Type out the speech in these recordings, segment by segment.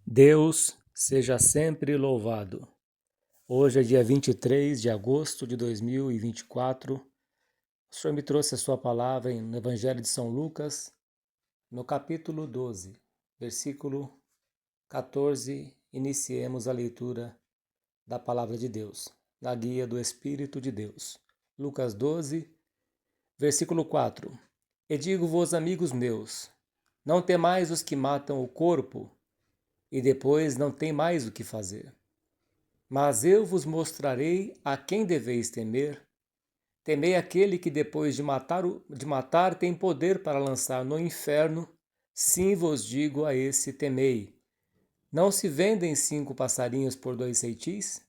Deus seja sempre louvado. Hoje é dia 23 de agosto de 2024. O Senhor me trouxe a sua palavra no Evangelho de São Lucas, no capítulo 12, versículo 14. Iniciemos a leitura da palavra de Deus, na guia do Espírito de Deus. Lucas 12, versículo 4. E digo-vos, amigos meus, não temais os que matam o corpo, e depois não tem mais o que fazer. Mas eu vos mostrarei a quem deveis temer. Temei aquele que depois de matar tem poder para lançar no inferno. Sim, vos digo, a esse temei. Não se vendem 5 passarinhos por 2 ceitis?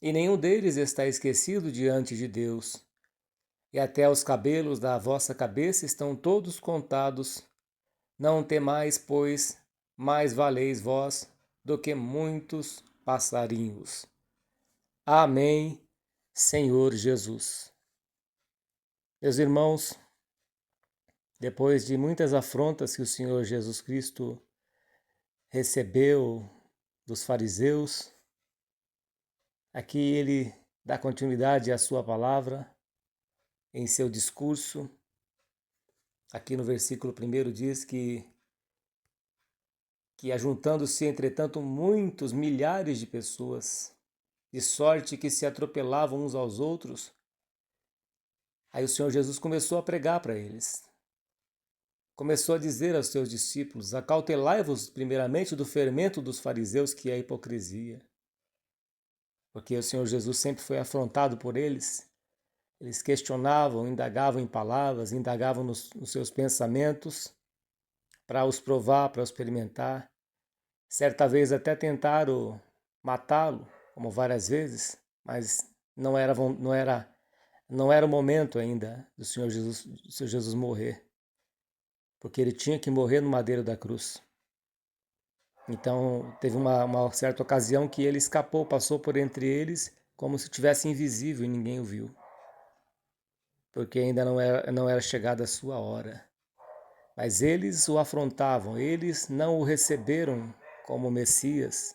E nenhum deles está esquecido diante de Deus. E até os cabelos da vossa cabeça estão todos contados. Não temais, pois, mais valeis vós do que muitos passarinhos. Amém, Senhor Jesus. Meus irmãos, depois de muitas afrontas que o Senhor Jesus Cristo recebeu dos fariseus, aqui ele dá continuidade à sua palavra em seu discurso. Aqui no versículo 1 diz que ajuntando-se, entretanto, muitos milhares de pessoas, de sorte que se atropelavam uns aos outros, aí o Senhor Jesus começou a pregar para eles. Começou a dizer aos seus discípulos: acautelai-vos primeiramente do fermento dos fariseus, que é a hipocrisia. Porque o Senhor Jesus sempre foi afrontado por eles. Eles questionavam, indagavam em palavras, indagavam nos seus pensamentos, para os provar, para os experimentar. Certa vez até tentaram matá-lo, como várias vezes, mas não era o momento ainda do Senhor Jesus morrer, porque ele tinha que morrer no madeiro da cruz. Então teve uma certa ocasião que ele escapou, passou por entre eles como se estivesse invisível e ninguém o viu, porque ainda não era chegada a sua hora. Mas eles o afrontavam, eles não o receberam como Messias,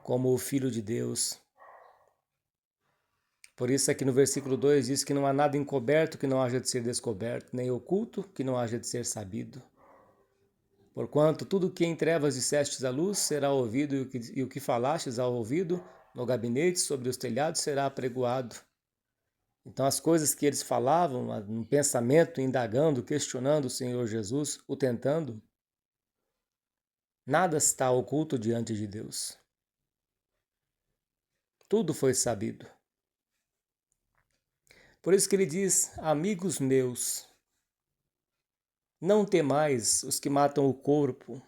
como o Filho de Deus. Por isso aqui no versículo 2 diz que não há nada encoberto que não haja de ser descoberto, nem oculto que não haja de ser sabido. Porquanto tudo o que em trevas dissestes à luz será ouvido, e o que falastes ao ouvido no gabinete sobre os telhados será apregoado. Então as coisas que eles falavam no pensamento, indagando, questionando o Senhor Jesus, o tentando, nada está oculto diante de Deus. Tudo foi sabido. Por isso que ele diz: amigos meus, não temais os que matam o corpo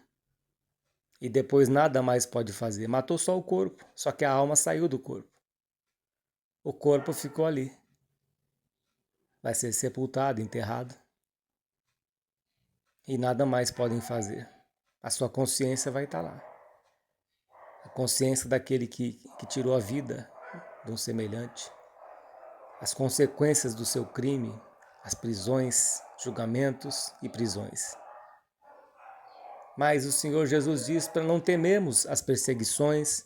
e depois nada mais pode fazer. Matou só o corpo, só que a alma saiu do corpo. O corpo ficou ali. Vai ser sepultado, enterrado. E nada mais podem fazer. A sua consciência vai estar lá. A consciência daquele que tirou a vida de um semelhante. As consequências do seu crime, as prisões, julgamentos e prisões. Mas o Senhor Jesus diz para não temermos as perseguições,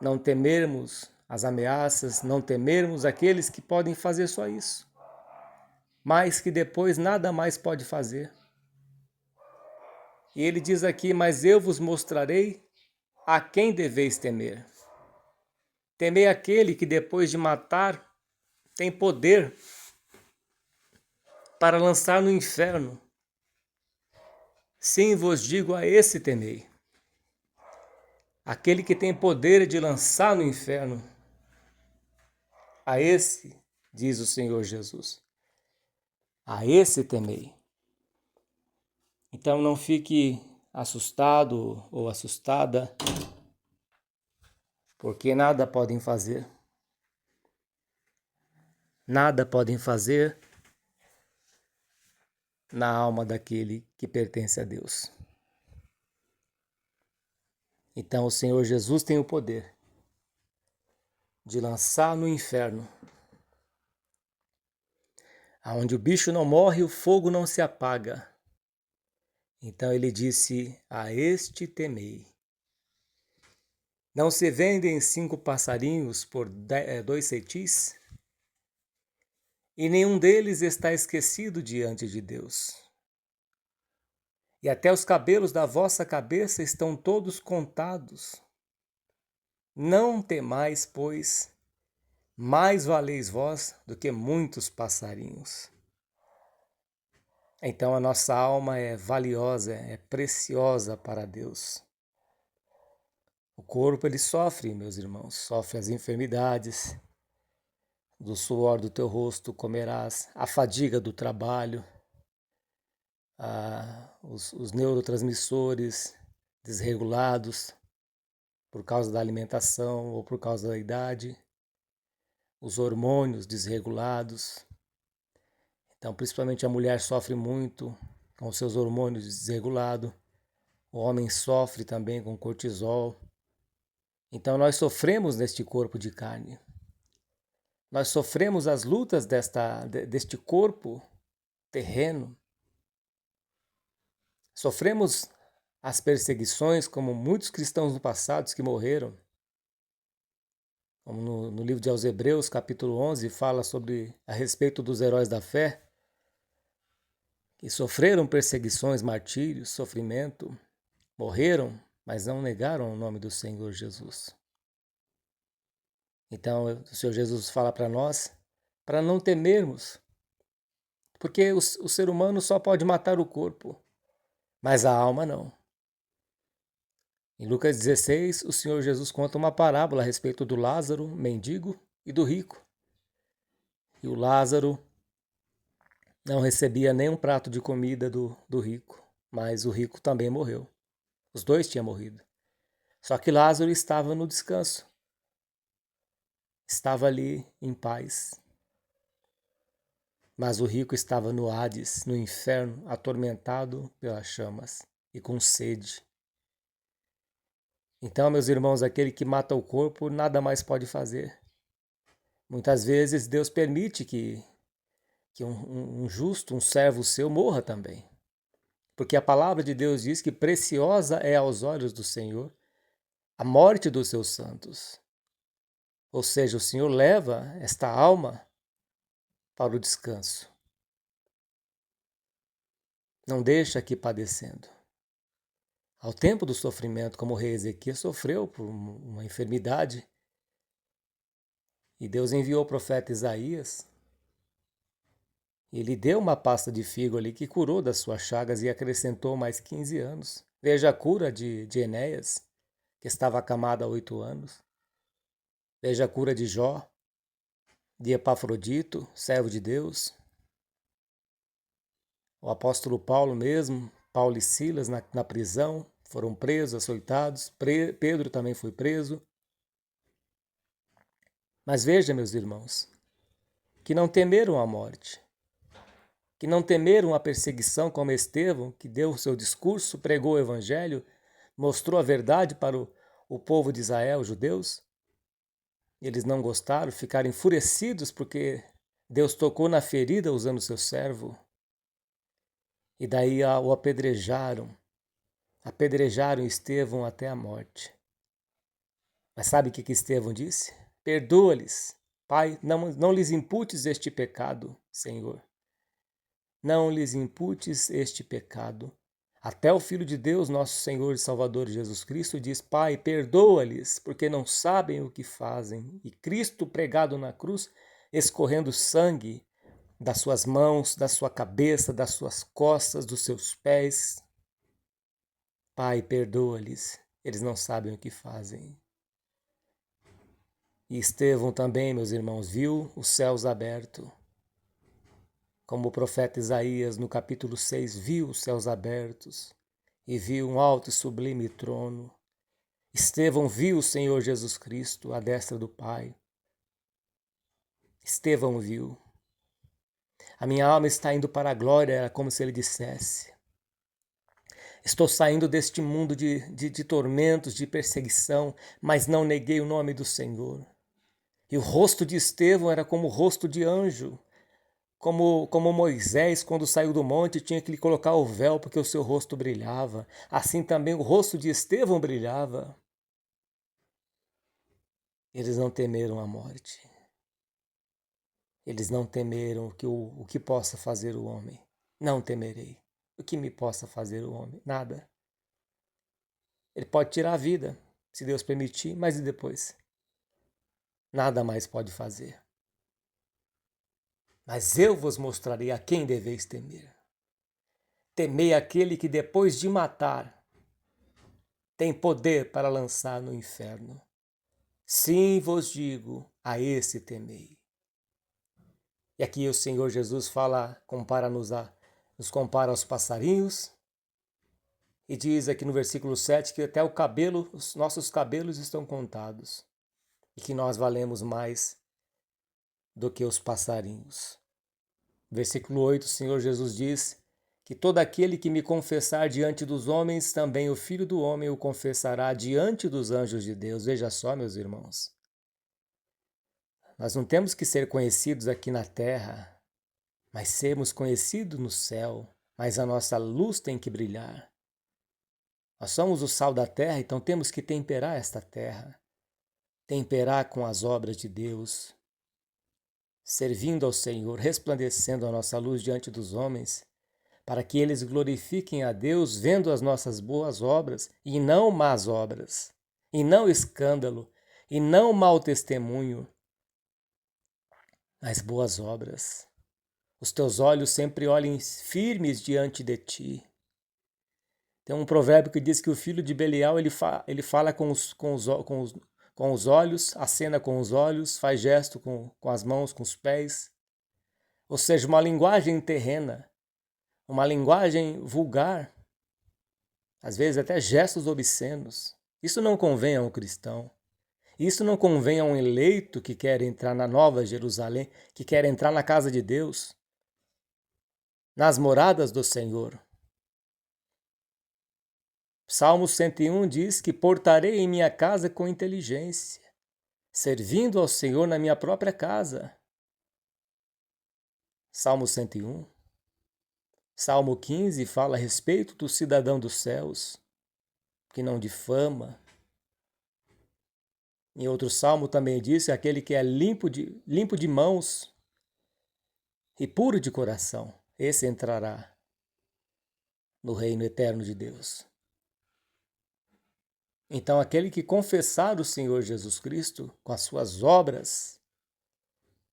não temermos as ameaças, não temermos aqueles que podem fazer só isso, mas que depois nada mais pode fazer. E ele diz aqui: mas eu vos mostrarei a quem deveis temer. Temei aquele que depois de matar tem poder para lançar no inferno. Sim, vos digo, a esse temei. Aquele que tem poder de lançar no inferno, a esse, diz o Senhor Jesus, a esse temei. Então não fique assustado ou assustada, porque nada podem fazer. Nada podem fazer na alma daquele que pertence a Deus. Então o Senhor Jesus tem o poder de lançar no inferno, aonde o bicho não morre, o fogo não se apaga, Então ele disse: a este temei. Não se vendem 5 passarinhos por 2 cetis? E nenhum deles está esquecido diante de Deus. E até os cabelos da vossa cabeça estão todos contados. Não temais, pois, mais valeis vós do que muitos passarinhos. Então a nossa alma é valiosa, é preciosa para Deus. O corpo ele sofre, meus irmãos, sofre as enfermidades, do suor do teu rosto comerás, a fadiga do trabalho, os neurotransmissores desregulados por causa da alimentação ou por causa da idade, os hormônios desregulados. Então, principalmente a mulher sofre muito com seus hormônios desregulados, o homem sofre também com cortisol. Então, nós sofremos neste corpo de carne. Nós sofremos as lutas deste corpo terreno. Sofremos as perseguições, como muitos cristãos no passado que morreram. Como no livro de aos Hebreus, capítulo 11, fala a respeito dos heróis da fé, que sofreram perseguições, martírios, sofrimento, morreram, mas não negaram o nome do Senhor Jesus. Então, o Senhor Jesus fala para nós, para não temermos, porque o ser humano só pode matar o corpo, mas a alma não. Em Lucas 16, o Senhor Jesus conta uma parábola a respeito do Lázaro, mendigo, e do rico. E o Lázaro não recebia nem um prato de comida do rico, mas o rico também morreu. Os dois tinham morrido. Só que Lázaro estava no descanso. Estava ali em paz. Mas o rico estava no Hades, no inferno, atormentado pelas chamas e com sede. Então, meus irmãos, aquele que mata o corpo nada mais pode fazer. Muitas vezes Deus permite que um justo, um servo seu, morra também. Porque a palavra de Deus diz que preciosa é aos olhos do Senhor a morte dos seus santos. Ou seja, o Senhor leva esta alma para o descanso. Não deixa aqui padecendo. Ao tempo do sofrimento, como o rei Ezequias sofreu por uma enfermidade, e Deus enviou o profeta Isaías, e ele deu uma pasta de figo ali que curou das suas chagas e acrescentou mais 15 anos. Veja a cura de Enéas, que estava acamado há 8 anos. Veja a cura de Jó, de Epafrodito, servo de Deus. O apóstolo Paulo mesmo, Paulo e Silas na prisão, foram presos, açoitados. Pedro também foi preso. Mas veja, meus irmãos, que não temeram a morte, que não temeram a perseguição como Estevão, que deu o seu discurso, pregou o evangelho, mostrou a verdade para o povo de Israel, os judeus. Eles não gostaram, ficaram enfurecidos porque Deus tocou na ferida usando o seu servo. E daí o apedrejaram Estevão até a morte. Mas sabe o que Estevão disse? Perdoa-lhes, Pai, não lhes imputes este pecado, Senhor. Não lhes imputes este pecado. Até o Filho de Deus, nosso Senhor e Salvador Jesus Cristo, diz: Pai, perdoa-lhes, porque não sabem o que fazem. E Cristo pregado na cruz, escorrendo sangue das suas mãos, da sua cabeça, das suas costas, dos seus pés. Pai, perdoa-lhes, eles não sabem o que fazem. E Estevão também, meus irmãos, viu os céus abertos. Como o profeta Isaías, no capítulo 6, viu os céus abertos e viu um alto e sublime trono. Estevão viu o Senhor Jesus Cristo à destra do Pai. Estevão viu. A minha alma está indo para a glória, era como se ele dissesse. Estou saindo deste mundo de tormentos, de perseguição, mas não neguei o nome do Senhor. E o rosto de Estevão era como o rosto de anjo, Como Moisés, quando saiu do monte, tinha que lhe colocar o véu porque o seu rosto brilhava. Assim também o rosto de Estevão brilhava. Eles não temeram a morte. Eles não temeram o que possa fazer o homem. Não temerei. O que me possa fazer o homem? Nada. Ele pode tirar a vida, se Deus permitir, mas e depois? Nada mais pode fazer. Mas eu vos mostrarei a quem deveis temer. Temei aquele que depois de matar tem poder para lançar no inferno. Sim, vos digo, a esse temei. E aqui o Senhor Jesus fala, nos compara aos passarinhos, e diz aqui no versículo 7 que até os nossos cabelos estão contados, e que nós valemos mais do que os passarinhos. Versículo 8, o Senhor Jesus diz que todo aquele que me confessar diante dos homens, também o Filho do Homem o confessará diante dos anjos de Deus. Veja só, meus irmãos. Nós não temos que ser conhecidos aqui na terra, mas sermos conhecidos no céu, mas a nossa luz tem que brilhar. Nós somos o sal da terra, então temos que temperar esta terra, temperar com as obras de Deus, servindo ao Senhor, resplandecendo a nossa luz diante dos homens, para que eles glorifiquem a Deus vendo as nossas boas obras e não más obras, e não escândalo, e não mau testemunho, mas boas obras. Os teus olhos sempre olhem firmes diante de ti. Tem um provérbio que diz que o filho de Belial ele fala com os olhos, acena com os olhos, faz gesto com as mãos, com os pés. Ou seja, uma linguagem terrena, uma linguagem vulgar, às vezes até gestos obscenos. Isso não convém a um cristão. Isso não convém a um eleito que quer entrar na Nova Jerusalém, que quer entrar na casa de Deus, nas moradas do Senhor. Salmo 101 diz que portarei em minha casa com inteligência, servindo ao Senhor na minha própria casa. Salmo 101. Salmo 15 fala a respeito do cidadão dos céus, que não difama. Em outro salmo também diz aquele que é limpo de mãos e puro de coração, esse entrará no reino eterno de Deus. Então, aquele que confessar o Senhor Jesus Cristo com as suas obras,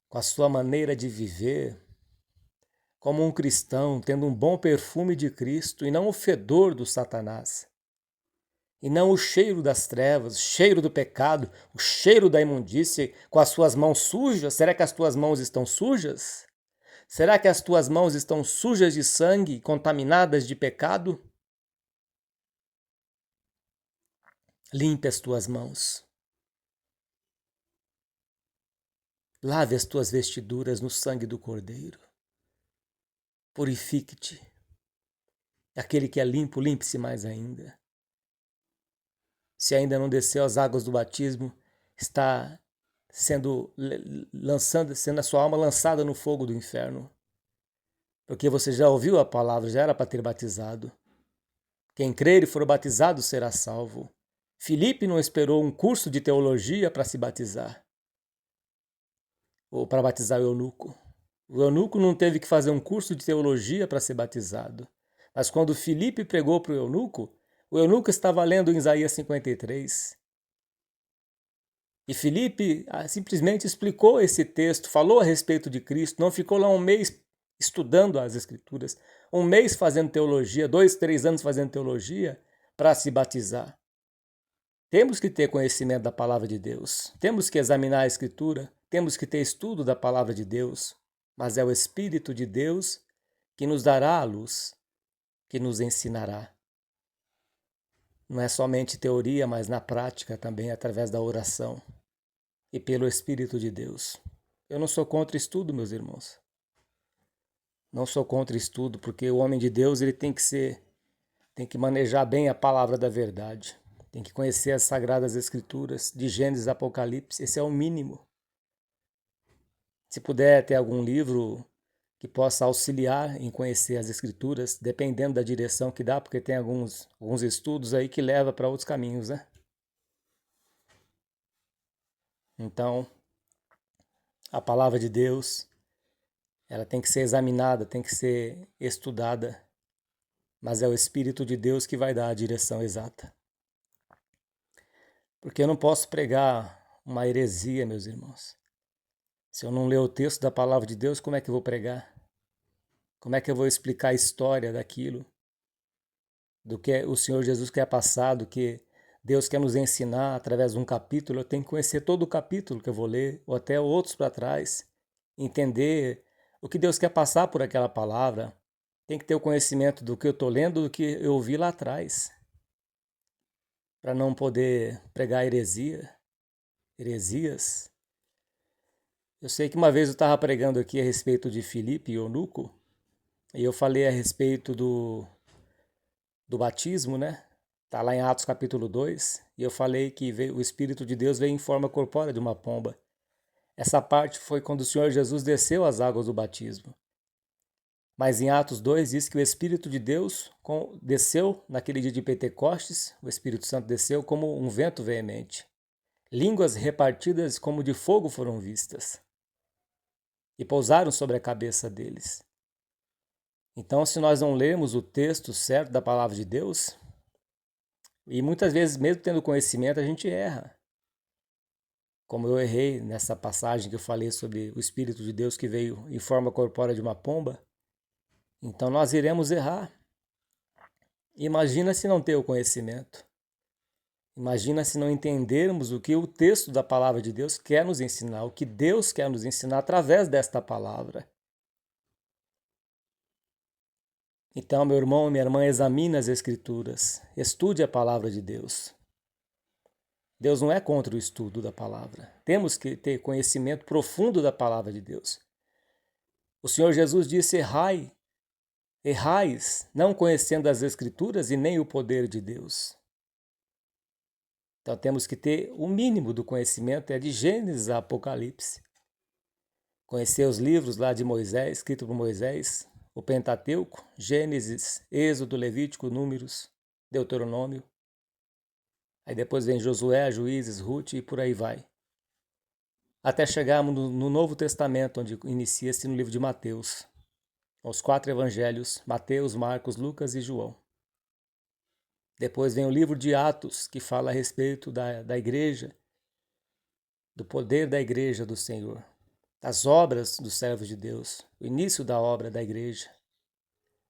com a sua maneira de viver, como um cristão, tendo um bom perfume de Cristo e não o fedor do Satanás, e não o cheiro das trevas, o cheiro do pecado, o cheiro da imundícia, com as suas mãos sujas. Será que as tuas mãos estão sujas? Será que as tuas mãos estão sujas de sangue, contaminadas de pecado? Limpe as tuas mãos. Lave as tuas vestiduras no sangue do Cordeiro. Purifique-te. Aquele que é limpo, limpe-se mais ainda. Se ainda não desceu as águas do batismo, está sendo a sua alma lançada no fogo do inferno. Porque você já ouviu a palavra, já era para ter batizado. Quem crer e for batizado será salvo. Filipe não esperou um curso de teologia para se batizar, ou para batizar o eunuco. O eunuco não teve que fazer um curso de teologia para ser batizado. Mas quando Filipe pregou para o eunuco estava lendo em Isaías 53. E Filipe simplesmente explicou esse texto, falou a respeito de Cristo, não ficou lá um mês estudando as Escrituras, um mês fazendo teologia, 2, 3 anos fazendo teologia para se batizar. Temos que ter conhecimento da palavra de Deus, temos que examinar a Escritura, temos que ter estudo da palavra de Deus, mas é o Espírito de Deus que nos dará a luz, que nos ensinará. Não é somente teoria, mas na prática também, através da oração e pelo Espírito de Deus. Eu não sou contra estudo, meus irmãos. Não sou contra estudo, porque o homem de Deus ele tem que manejar bem a palavra da verdade. Tem que conhecer as Sagradas Escrituras, de Gênesis a Apocalipse. Esse é o mínimo. Se puder ter algum livro que possa auxiliar em conhecer as Escrituras, dependendo da direção que dá, porque tem alguns estudos aí que levam para outros caminhos, né? Então, a palavra de Deus, ela tem que ser examinada, tem que ser estudada, mas é o Espírito de Deus que vai dar a direção exata. Porque eu não posso pregar uma heresia, meus irmãos. Se eu não ler o texto da palavra de Deus, como é que eu vou pregar? Como é que eu vou explicar a história daquilo? Do que o Senhor Jesus quer passar, do que Deus quer nos ensinar através de um capítulo? Eu tenho que conhecer todo o capítulo que eu vou ler, ou até outros para trás, entender o que Deus quer passar por aquela palavra. Tem que ter o conhecimento do que eu estou lendo, do que eu ouvi lá atrás, para não poder pregar heresias. Eu sei que uma vez eu estava pregando aqui a respeito de Filipe e Eunuco, e eu falei a respeito do batismo, né? Está lá em Atos capítulo 2, e eu falei que o Espírito de Deus veio em forma corpórea de uma pomba. Essa parte foi quando o Senhor Jesus desceu às águas do batismo. Mas em Atos 2 diz que o Espírito de Deus desceu naquele dia de Pentecostes, o Espírito Santo desceu como um vento veemente. Línguas repartidas como de fogo foram vistas e pousaram sobre a cabeça deles. Então, se nós não lermos o texto certo da palavra de Deus, e muitas vezes, mesmo tendo conhecimento, a gente erra. Como eu errei nessa passagem que eu falei sobre o Espírito de Deus que veio em forma corpórea de uma pomba, então nós iremos errar. Imagina se não ter o conhecimento. Imagina se não entendermos o que o texto da palavra de Deus quer nos ensinar, o que Deus quer nos ensinar através desta palavra. Então, meu irmão e minha irmã, examine as Escrituras, estude a palavra de Deus. Deus não é contra o estudo da palavra. Temos que ter conhecimento profundo da palavra de Deus. O Senhor Jesus disse: errais, não conhecendo as Escrituras e nem o poder de Deus. Então temos que ter o mínimo do conhecimento, é de Gênesis a Apocalipse. Conhecer os livros lá de Moisés, escrito por Moisés, o Pentateuco, Gênesis, Êxodo, Levítico, Números, Deuteronômio. Aí depois vem Josué, Juízes, Ruth e por aí vai. Até chegarmos no Novo Testamento, onde inicia-se no livro de Mateus. Os 4 evangelhos, Mateus, Marcos, Lucas e João. Depois vem o livro de Atos, que fala a respeito da igreja, do poder da igreja do Senhor, das obras dos servos de Deus, o início da obra da igreja,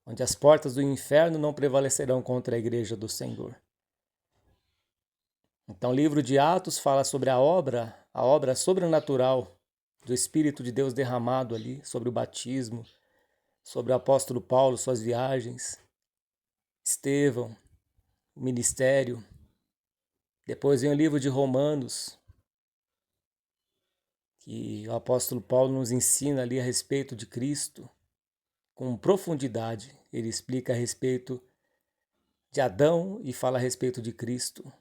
onde as portas do inferno não prevalecerão contra a igreja do Senhor. Então, o livro de Atos fala sobre a obra sobrenatural do Espírito de Deus derramado ali, sobre o batismo, sobre o apóstolo Paulo, suas viagens, Estevão, o ministério. Depois vem o livro de Romanos, que o apóstolo Paulo nos ensina ali a respeito de Cristo, com profundidade. Ele explica a respeito de Adão e fala a respeito de Cristo.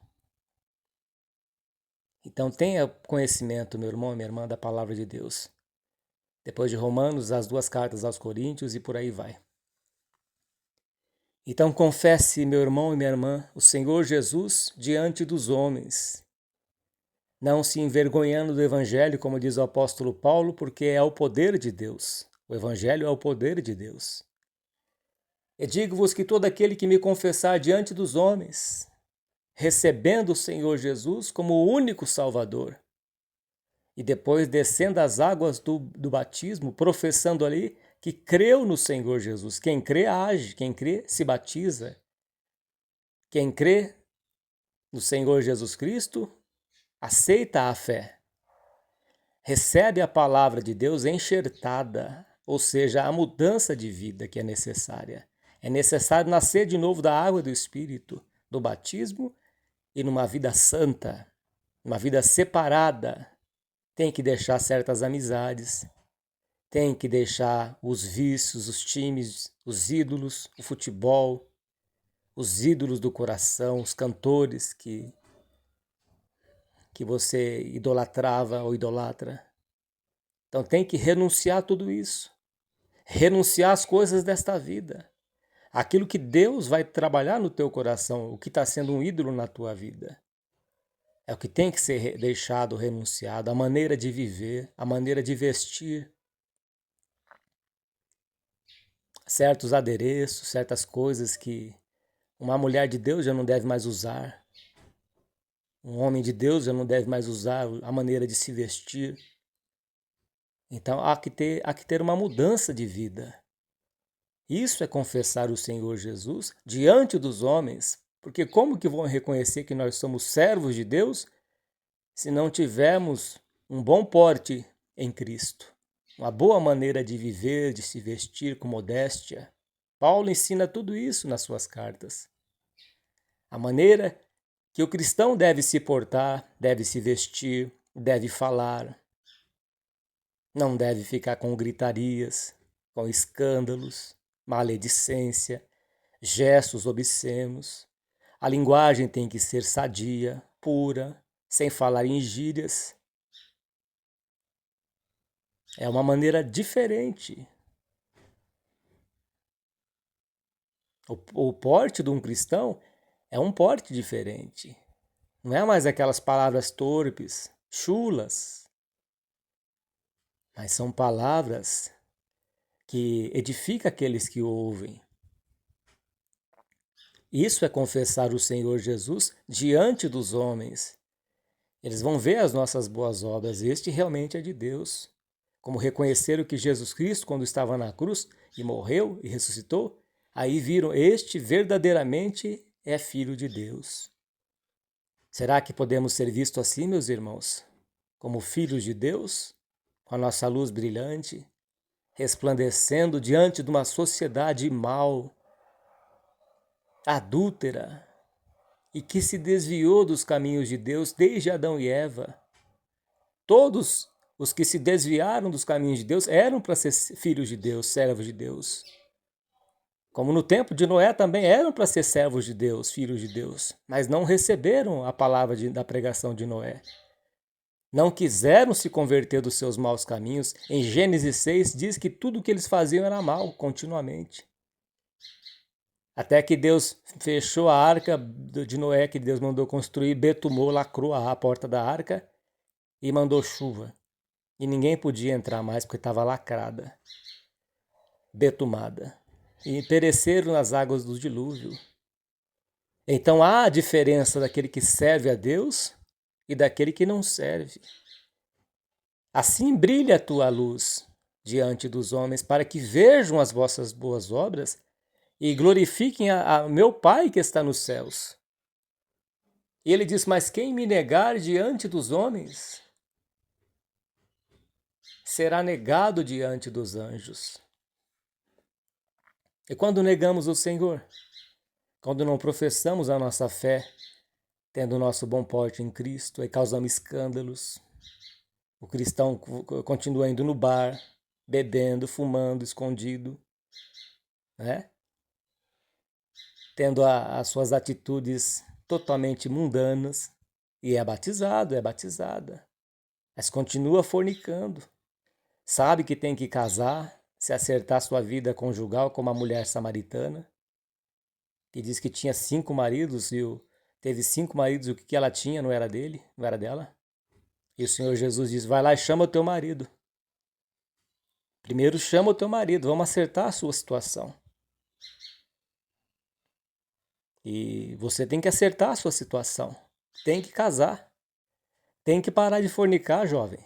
Então tenha conhecimento, meu irmão e minha irmã, da palavra de Deus. Depois de Romanos, as 2 cartas aos Coríntios e por aí vai. Então confesse, meu irmão e minha irmã, o Senhor Jesus diante dos homens, não se envergonhando do Evangelho, como diz o apóstolo Paulo, porque é o poder de Deus. O Evangelho é o poder de Deus. E digo-vos que todo aquele que me confessar diante dos homens, recebendo o Senhor Jesus como o único Salvador, e depois descendo as águas do batismo, professando ali que creu no Senhor Jesus. Quem crê age, quem crê se batiza. Quem crê no Senhor Jesus Cristo aceita a fé. Recebe a palavra de Deus enxertada, ou seja, a mudança de vida que é necessária. É necessário nascer de novo da água do Espírito, do batismo e numa vida santa, uma vida separada. Tem que deixar certas amizades, tem que deixar os vícios, os times, os ídolos, o futebol, os ídolos do coração, os cantores que você idolatrava ou idolatra. Então tem que renunciar a tudo isso. renunciar às coisas desta vida. Aquilo que Deus vai trabalhar no teu coração, o que está sendo um ídolo na tua vida. É o que tem que ser deixado, renunciado, a maneira de viver, a maneira de vestir, certos adereços, certas coisas que uma mulher de Deus já não deve mais usar, um homem de Deus já não deve mais usar a maneira de se vestir. Então há que ter uma mudança de vida. Isso é confessar o Senhor Jesus diante dos homens, porque como que vão reconhecer que nós somos servos de Deus se não tivermos um bom porte em Cristo? Uma boa maneira de viver, de se vestir com modéstia. Paulo ensina tudo isso nas suas cartas. A maneira que o cristão deve se portar, deve se vestir, deve falar. Não deve ficar com gritarias, com escândalos, maledicência, gestos obscenos. A linguagem tem que ser sadia, pura, sem falar em gírias. É uma maneira diferente. O porte de um cristão é um porte diferente. Não é mais aquelas palavras torpes, chulas, mas são palavras que edificam aqueles que ouvem. Isso é confessar o Senhor Jesus diante dos homens. Eles vão ver as nossas boas obras. Este realmente é de Deus. Como reconheceram que Jesus Cristo, quando estava na cruz e morreu e ressuscitou, aí viram, este verdadeiramente é Filho de Deus. Será que podemos ser vistos assim, meus irmãos? Como filhos de Deus? Com a nossa luz brilhante, resplandecendo diante de uma sociedade mal, adúltera, e que se desviou dos caminhos de Deus desde Adão e Eva. Todos os que se desviaram dos caminhos de Deus eram para ser filhos de Deus, servos de Deus. Como no tempo de Noé também eram para ser servos de Deus, filhos de Deus, mas não receberam a palavra da pregação de Noé. Não quiseram se converter dos seus maus caminhos. Em Gênesis 6 diz que tudo o que eles faziam era mal, continuamente. Até que Deus fechou a arca de Noé, que Deus mandou construir, betumou, lacrou a porta da arca e mandou chuva. E ninguém podia entrar mais porque estava lacrada, betumada. E pereceram nas águas do dilúvio. Então há a diferença daquele que serve a Deus e daquele que não serve. Assim brilha a tua luz diante dos homens, para que vejam as vossas boas obras e glorifiquem a meu Pai que está nos céus. E ele diz, mas quem me negar diante dos homens, será negado diante dos anjos. E quando negamos o Senhor, quando não professamos a nossa fé, tendo o nosso bom porte em Cristo, aí causamos escândalos. O cristão continua indo no bar, bebendo, fumando, escondido, né? Tendo as suas atitudes totalmente mundanas, e é batizado, é batizada, mas continua fornicando. Sabe que tem que casar, se acertar sua vida conjugal como a mulher samaritana, que diz que tinha 5 maridos e teve 5 maridos e o que ela tinha não era dele, não era dela. E o Senhor Jesus diz, vai lá e chama o teu marido. Primeiro chama o teu marido, vamos acertar a sua situação. E você tem que acertar a sua situação. Tem que casar. Tem que parar de fornicar, jovem.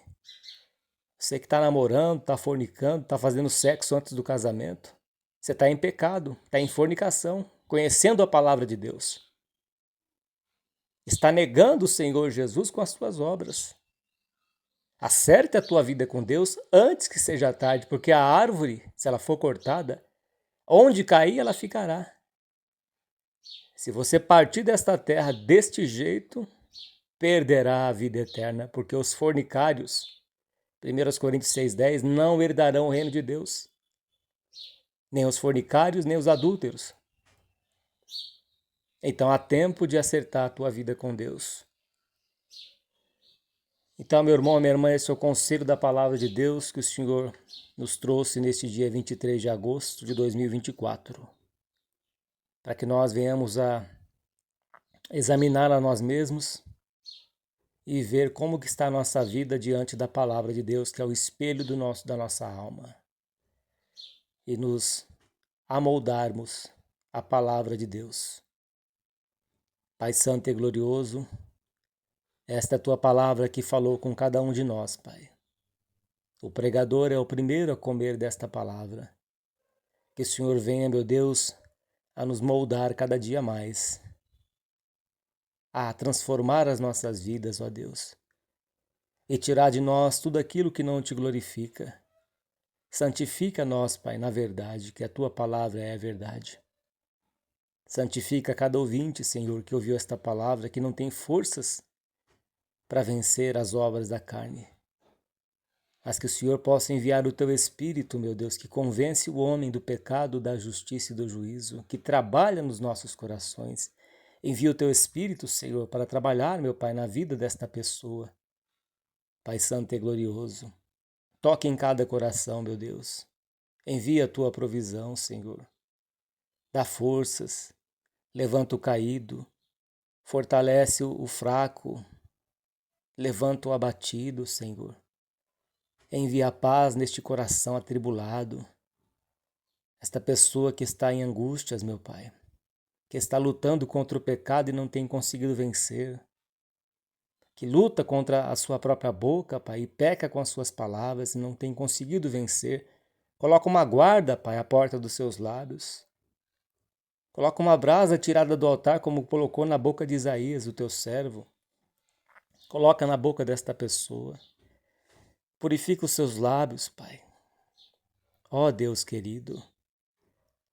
Você que está namorando, está fornicando, está fazendo sexo antes do casamento. Você está em pecado, está em fornicação, conhecendo a palavra de Deus. Está negando o Senhor Jesus com as suas obras. Acerte a tua vida com Deus antes que seja tarde, porque a árvore, se ela for cortada, onde cair ela ficará. Se você partir desta terra deste jeito, perderá a vida eterna, porque os fornicários, 1 Coríntios 6,10, não herdarão o reino de Deus. Nem os fornicários, nem os adúlteros. Então há tempo de acertar a tua vida com Deus. Então, meu irmão, minha irmã, esse é o conselho da palavra de Deus que o Senhor nos trouxe neste dia 23 de agosto de 2024, para que nós venhamos a examinar a nós mesmos e ver como que está a nossa vida diante da palavra de Deus, que é o espelho da nossa alma, e nos amoldarmos a palavra de Deus. Pai Santo e Glorioso, esta é a Tua palavra que falou com cada um de nós, Pai. O pregador é o primeiro a comer desta palavra. Que o Senhor venha, meu Deus, a nos moldar cada dia mais, a transformar as nossas vidas, ó Deus, e tirar de nós tudo aquilo que não Te glorifica. Santifica nós, Pai, na verdade, que a Tua palavra é a verdade. Santifica cada ouvinte, Senhor, que ouviu esta palavra, que não tem forças para vencer as obras da carne. Mas que o Senhor possa enviar o Teu Espírito, meu Deus, que convence o homem do pecado, da justiça e do juízo, que trabalha nos nossos corações. Envia o Teu Espírito, Senhor, para trabalhar, meu Pai, na vida desta pessoa. Pai Santo e Glorioso, toque em cada coração, meu Deus. Envia a Tua provisão, Senhor. Dá forças, levanta o caído, fortalece o fraco, levanta o abatido, Senhor. Envia paz neste coração atribulado. Esta pessoa que está em angústias, meu Pai, que está lutando contra o pecado e não tem conseguido vencer, que luta contra a sua própria boca, Pai, e peca com as suas palavras e não tem conseguido vencer. Coloca uma guarda, Pai, à porta dos seus lábios. Coloca uma brasa tirada do altar, como colocou na boca de Isaías, o teu servo. Coloca na boca desta pessoa. Purifica os seus lábios, Pai. Ó Deus querido,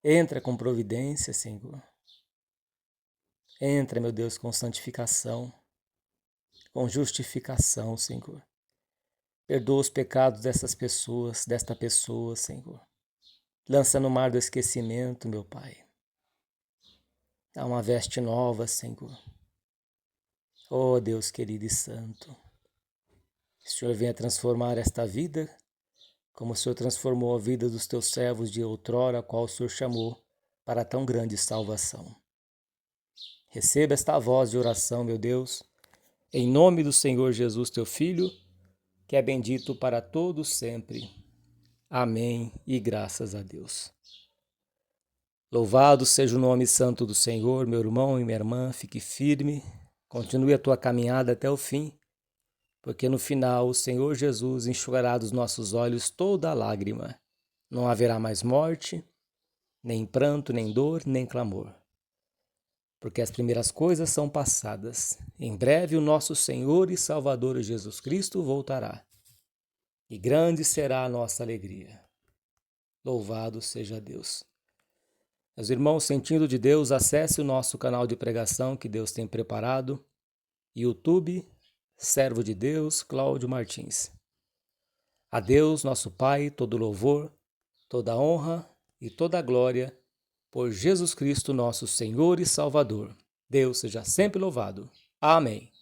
entra com providência, Senhor. Entra, meu Deus, com santificação, com justificação, Senhor. Perdoa os pecados desta pessoa, Senhor. Lança no mar do esquecimento, meu Pai. Dá uma veste nova, Senhor. Ó Deus querido e santo. Que o Senhor venha transformar esta vida, como o Senhor transformou a vida dos teus servos de outrora, a qual o Senhor chamou para tão grande salvação. Receba esta voz de oração, meu Deus, em nome do Senhor Jesus, teu Filho, que é bendito para todos sempre. Amém e graças a Deus. Louvado seja o nome santo do Senhor, meu irmão e minha irmã, fique firme, continue a tua caminhada até o fim, porque no final o Senhor Jesus enxugará dos nossos olhos toda a lágrima. Não haverá mais morte, nem pranto, nem dor, nem clamor. Porque as primeiras coisas são passadas. Em breve o nosso Senhor e Salvador Jesus Cristo voltará. E grande será a nossa alegria. Louvado seja Deus. Meus irmãos, sentindo de Deus, acesse o nosso canal de pregação que Deus tem preparado. YouTube, Servo de Deus, Cláudio Martins. A Deus, nosso Pai, todo louvor, toda honra e toda glória, por Jesus Cristo, nosso Senhor e Salvador. Deus seja sempre louvado. Amém.